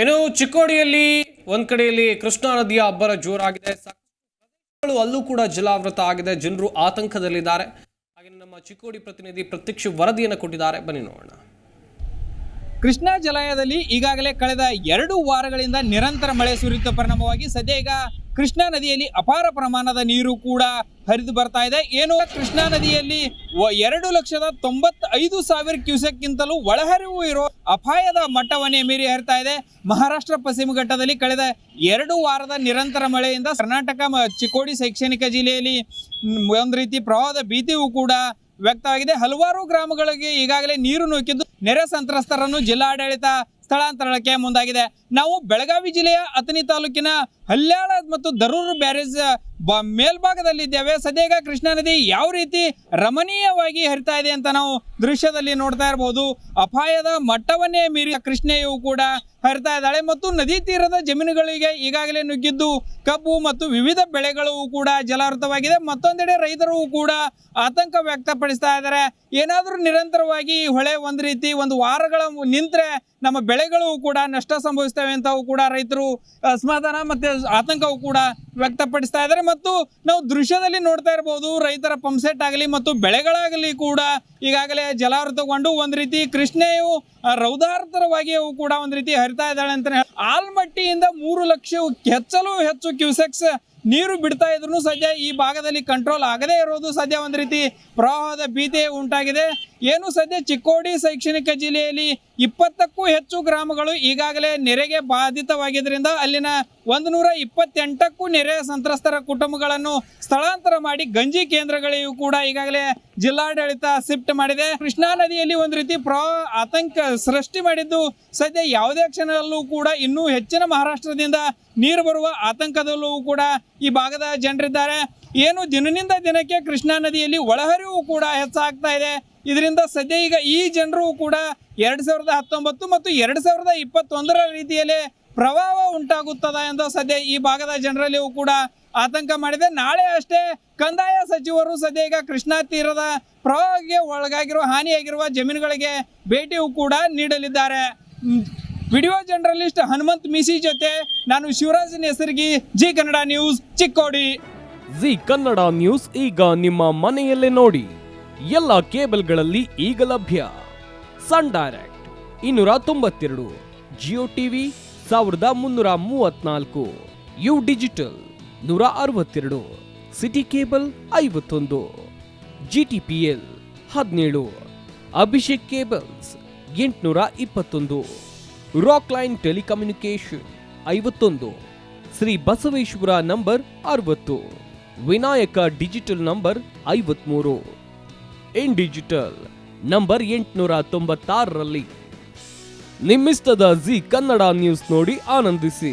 ಇನ್ನು ಚಿಕ್ಕೋಡಿಯಲ್ಲಿ ಒಂದ್ ಕಡೆಯಲ್ಲಿ ಕೃಷ್ಣಾ ನದಿಯ ಅಬ್ಬರ ಜೋರಾಗಿದೆ. ಅಲ್ಲೂ ಕೂಡ ಜಲಾವೃತ ಆಗಿದೆ. ಜನರು ಆತಂಕದಲ್ಲಿದ್ದಾರೆ. ಹಾಗೆ ನಮ್ಮ ಚಿಕ್ಕೋಡಿ ಪ್ರತಿನಿಧಿ ಪ್ರತ್ಯಕ್ಷ ವರದಿಯನ್ನು ಕೊಟ್ಟಿದ್ದಾರೆ. ಬನ್ನಿ ನೋಡೋಣ. ಕೃಷ್ಣಾ ಜಲಾಶಯದಲ್ಲಿ ಈಗಾಗಲೇ ಕಳೆದ 2 ವಾರಗಳಿಂದ ನಿರಂತರ ಮಳೆ ಸುರಿಯುವ ಪರಿಣಾಮವಾಗಿ ಸದ್ಯ ಈಗ ಕೃಷ್ಣಾ ನದಿಯಲ್ಲಿ ಅಪಾರ ಪ್ರಮಾಣದ ನೀರು ಕೂಡ ಹರಿದು ಬರ್ತಾ ಇದೆ. ಏನು ಕೃಷ್ಣಾ ನದಿಯಲ್ಲಿ 2,95,000 ಕ್ಯೂಸೆಕ್ಗಿಂತಲೂ ಒಳಹರಿವು ಇರೋ ಅಪಾಯದ ಮಟ್ಟವನ್ನೇ ಮೀರಿ ಹರಿತಾ ಇದೆ. ಮಹಾರಾಷ್ಟ್ರ ಪಶ್ಚಿಮ ಘಟ್ಟದಲ್ಲಿ ಕಳೆದ 2 ವಾರದ ನಿರಂತರ ಮಳೆಯಿಂದ ಕರ್ನಾಟಕ ಚಿಕ್ಕೋಡಿ ಶೈಕ್ಷಣಿಕ ಜಿಲ್ಲೆಯಲ್ಲಿ ಒಂದು ರೀತಿ ಪ್ರವಾಹದ ಭೀತಿಯೂ ಕೂಡ ವ್ಯಕ್ತವಾಗಿದೆ. ಹಲವಾರು ಗ್ರಾಮಗಳಿಗೆ ಈಗಾಗಲೇ ನೀರು ನುಗ್ಗಿದ್ದು ನೆರೆ ಸಂತ್ರಸ್ತರನ್ನು ಜಿಲ್ಲಾಡಳಿತ ಸ್ಥಳಾಂತರಕ್ಕೆ ಮುಂದಾಗಿದೆ. ನಾವು ಬೆಳಗಾವಿ ಜಿಲ್ಲೆಯ ಅಥಣಿ ತಾಲೂಕಿನ ಹಲ್ಯಾಳ ಮತ್ತು ದರೂರು ಬ್ಯಾರೇಜ್ ಮೇಲ್ಭಾಗದಲ್ಲಿದ್ದೇವೆ. ಸದ್ಯ ಕೃಷ್ಣಾ ನದಿ ಯಾವ ರೀತಿ ರಮಣೀಯವಾಗಿ ಹರಿತಾ ಇದೆ ಅಂತ ನಾವು ದೃಶ್ಯದಲ್ಲಿ ನೋಡ್ತಾ ಇರಬಹುದು. ಅಪಾಯದ ಮಟ್ಟವನ್ನೇ ಮೀರಿ ಕೃಷ್ಣೆಯು ಕೂಡ ಹರಿತಾ ಇದ್ದಾಳೆ ಮತ್ತು ನದಿ ತೀರದ ಜಮೀನುಗಳಿಗೆ ಈಗಾಗಲೇ ನುಗ್ಗಿದ್ದು ಕಬ್ಬು ಮತ್ತು ವಿವಿಧ ಬೆಳೆಗಳು ಕೂಡ ಜಲಾವೃತವಾಗಿದೆ. ಮತ್ತೊಂದೆಡೆ ರೈತರು ಕೂಡ ಆತಂಕ ವ್ಯಕ್ತಪಡಿಸ್ತಾ ಇದ್ದಾರೆ. ಏನಾದರೂ ನಿರಂತರವಾಗಿ ಹೊಳೆ ಒಂದು ವಾರಗಳ ನಿಂತರೆ ನಮ್ಮ ಬೆಳೆಗಳು ಕೂಡ ನಷ್ಟ ಸಂಭವಿಸ್ತವೆ ಅಂತವು ಕೂಡ ರೈತರು ಅಸಮಾಧಾನ ಮತ್ತು ಆತಂಕವು ಕೂಡ ವ್ಯಕ್ತಪಡಿಸ್ತಾ ಇದ್ದಾರೆ. ಮತ್ತು ನಾವು ದೃಶ್ಯದಲ್ಲಿ ನೋಡ್ತಾ ಇರಬಹುದು, ರೈತರ ಪಂಪ್ಸೆಟ್ ಆಗಲಿ ಮತ್ತು ಬೆಳೆಗಳಾಗಲಿ ಕೂಡ ಈಗಾಗಲೇ ಜಲಾವೃತಗೊಂಡು ಒಂದು ರೀತಿ ಕೃಷ್ಣೆಯು ರೌದಾರ್ತರವಾಗಿ ಕೂಡ ಒಂದು ರೀತಿ ಹರಿತಾ ಇದ್ದಾಳೆ ಅಂತ. ಆಲ್ಮಟ್ಟಿಯಿಂದ 3 ಲಕ್ಷ ಹೆಚ್ಚು ಕ್ಯೂಸೆಕ್ಸ್ ನೀರು ಬಿಡ್ತಾ ಇದ್ರು ಸದ್ಯ ಈ ಭಾಗದಲ್ಲಿ ಕಂಟ್ರೋಲ್ ಆಗದೇ ಇರೋದು ಸದ್ಯ ಒಂದು ರೀತಿ ಪ್ರವಾಹದ ಭೀತಿ ಉಂಟಾಗಿದೆ. ಏನು ಸದ್ಯ ಚಿಕ್ಕೋಡಿ ಶೈಕ್ಷಣಿಕ ಜಿಲ್ಲೆಯಲ್ಲಿ 20ಕ್ಕೂ ಹೆಚ್ಚು ಗ್ರಾಮಗಳು ಈಗಾಗಲೇ ನೆರೆಗೆ ಬಾಧಿತವಾಗಿದ್ದರಿಂದ ಅಲ್ಲಿನ 128ಕ್ಕೂ ನೆರೆ ಸಂತ್ರಸ್ತರ ಕುಟುಂಬಗಳನ್ನು ಸ್ಥಳಾಂತರ ಮಾಡಿ ಗಂಜಿ ಕೇಂದ್ರಗಳಿಗೂ ಕೂಡ ಈಗಾಗಲೇ ಜಿಲ್ಲಾಡಳಿತ ಶಿಫ್ಟ್ ಮಾಡಿದೆ. ಕೃಷ್ಣಾ ನದಿಯಲ್ಲಿ ಒಂದು ರೀತಿ ಪ್ರವಾಹ ಆತಂಕ ಸೃಷ್ಟಿ ಮಾಡಿದ್ದು ಸದ್ಯ ಯಾವುದೇ ಕ್ಷಣದಲ್ಲೂ ಕೂಡ ಇನ್ನೂ ಹೆಚ್ಚಿನ ಮಹಾರಾಷ್ಟ್ರದಿಂದ ನೀರು ಬರುವ ಆತಂಕದಲ್ಲೂ ಕೂಡ ಈ ಭಾಗದ ಜನರಿದ್ದಾರೆ. ಏನು ದಿನದಿಂದ ದಿನಕ್ಕೆ ಕೃಷ್ಣಾ ನದಿಯಲ್ಲಿ ಒಳಹರಿವು ಕೂಡ ಹೆಚ್ಚಾಗ್ತಾ ಇದೆ. ಇದರಿಂದ ಸದ್ಯ ಈಗ ಈ ಜನರು ಕೂಡ 2019 ಮತ್ತು 2021ರ ರೀತಿಯಲ್ಲಿ ಪ್ರವಾಹ ಉಂಟಾಗುತ್ತದೆ ಎಂದು ಸದ್ಯ ಈ ಭಾಗದ ಜನರಲ್ಲಿಯೂ ಕೂಡ ಆತಂಕ ಮಾಡಿದೆ. ನಾಳೆ ಅಷ್ಟೇ ಕಂದಾಯ ಸಚಿವರು ಸದ್ಯ ಈಗ ಕೃಷ್ಣಾ ತೀರದ ಪ್ರವಾಹಕ್ಕೆ ಒಳಗಾಗಿರುವ ಹಾನಿಯಾಗಿರುವ ಜಮೀನುಗಳಿಗೆ ಭೇಟಿಯೂ ಕೂಡ ನೀಡಲಿದ್ದಾರೆ. ವಿಡಿಯೋ ಜರ್ನಲಿಸ್ಟ್ ಹನುಮಂತ್ ಮಿಸಿ ಜೊತೆ ನಾನು ಶಿವರಾಜ್ ನೇಸರ್ಗಿ, ಜಿ ಕನ್ನಡ ನ್ಯೂಸ್, ಚಿಕ್ಕೋಡಿ. ಜಿ ಕನ್ನಡ ನ್ಯೂಸ್ ಈಗ ನಿಮ್ಮ ಮನೆಯಲ್ಲೇ ನೋಡಿ. ಎಲ್ಲ ಕೇಬಲ್ಗಳಲ್ಲಿ ಈಗ ಲಭ್ಯ. Sun Direct 292, Jio TV 1334, U Digital 162, City Cable 51, GTPL 17, Abhishek cables 821, Rockline telecommunication 51, Shri Basaveshwara number 60, Vinayaka digital number 53, in digital number 896ರಲ್ಲಿ. ನಿಮ್ಮಿಸ್ತದ ಜಿ ಕನ್ನಡ ನ್ಯೂಸ್ ನೋಡಿ ಆನಂದಿಸಿ.